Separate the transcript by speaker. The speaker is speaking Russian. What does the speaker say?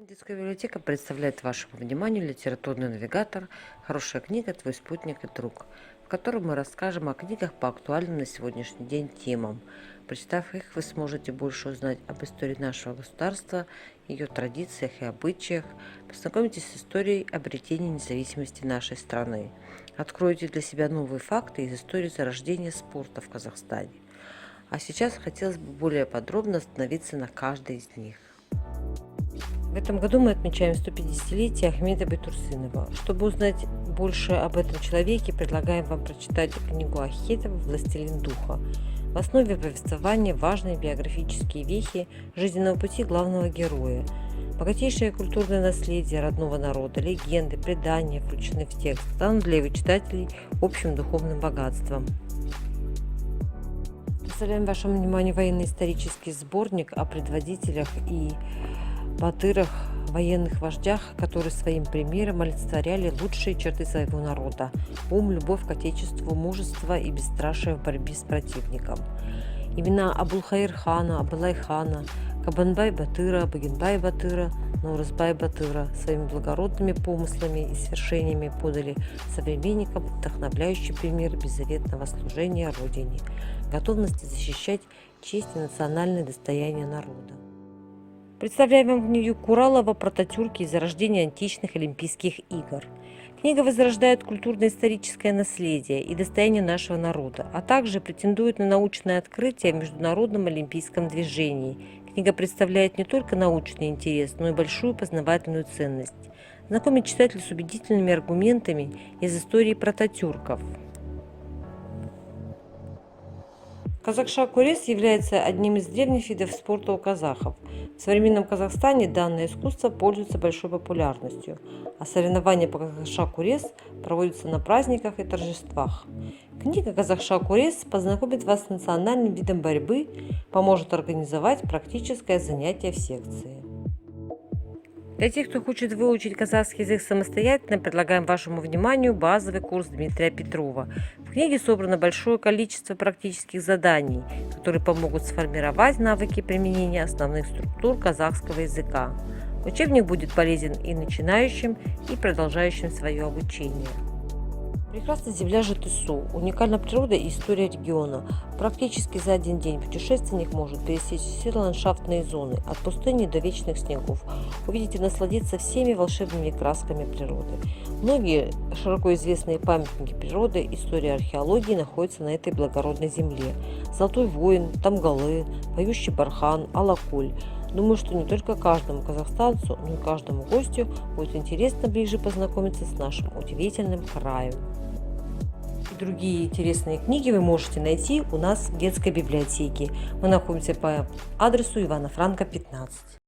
Speaker 1: Детская библиотека представляет вашему вниманию литературный навигатор «Хорошая книга. Твой спутник и друг», в котором мы расскажем о книгах по актуальным на сегодняшний день темам. Прочитав их, вы сможете больше узнать об истории нашего государства, ее традициях и обычаях, познакомитесь с историей обретения независимости нашей страны, откроете для себя новые факты из истории зарождения спорта в Казахстане. А сейчас хотелось бы более подробно остановиться на каждой из них. В этом году мы отмечаем 150-летие Ахмеда Байтурсынова. Чтобы узнать больше об этом человеке, предлагаем вам прочитать книгу Ахетова «Властелин духа». В основе повествования важные биографические вехи жизненного пути главного героя. Богатейшее культурное наследие родного народа, легенды, предания, включены в текст, станут для его читателей общим духовным богатством. Представляем вашему вниманию военно-исторический сборник о предводителях и батырах, военных вождях, которые своим примером олицетворяли лучшие черты своего народа: ум, любовь к отечеству, мужество и бесстрашие в борьбе с противником. Имена Абулхаир хана, Абылай хана, Кабанбай Батыра, Багенбай Батыра, Наурызбай Батыра своими благородными помыслами и свершениями подали современникам вдохновляющий пример беззаветного служения Родине, готовности защищать честь и национальное достояние народа. Представляем вам книгу Куралова про Ататюрка и зарождение античных Олимпийских игр. Книга возрождает культурно-историческое наследие и достояние нашего народа, а также претендует на научное открытие в международном олимпийском движении. Книга представляет не только научный интерес, но и большую познавательную ценность. Знакомит читателя с убедительными аргументами из истории про ататюрков. Казакша-курес является одним из древних видов спорта у казахов. В современном Казахстане данное искусство пользуется большой популярностью, а соревнования по казакша-курес проводятся на праздниках и торжествах. Книга «Казахша-курес» познакомит вас с национальным видом борьбы, поможет организовать практическое занятие в секции. Для тех, кто хочет выучить казахский язык самостоятельно, предлагаем вашему вниманию базовый курс Дмитрия Петрова. В книге собрано большое количество практических заданий, которые помогут сформировать навыки применения основных структур казахского языка. Учебник будет полезен и начинающим, и продолжающим свое обучение. Прекрасная земля Жетысу, уникальная природа и история региона. Практически за один день путешественник может пересечь все ландшафтные зоны, от пустыни до вечных снегов, увидеть и насладиться всеми волшебными красками природы. Многие широко известные памятники природы, истории археологии находятся на этой благородной земле. Золотой воин, Тамгалы, поющий бархан, Алакуль. Думаю, что не только каждому казахстанцу, но и каждому гостю будет интересно ближе познакомиться с нашим удивительным краем. И другие интересные книги вы можете найти у нас в детской библиотеке. Мы находимся по адресу Ивана Франко, 15.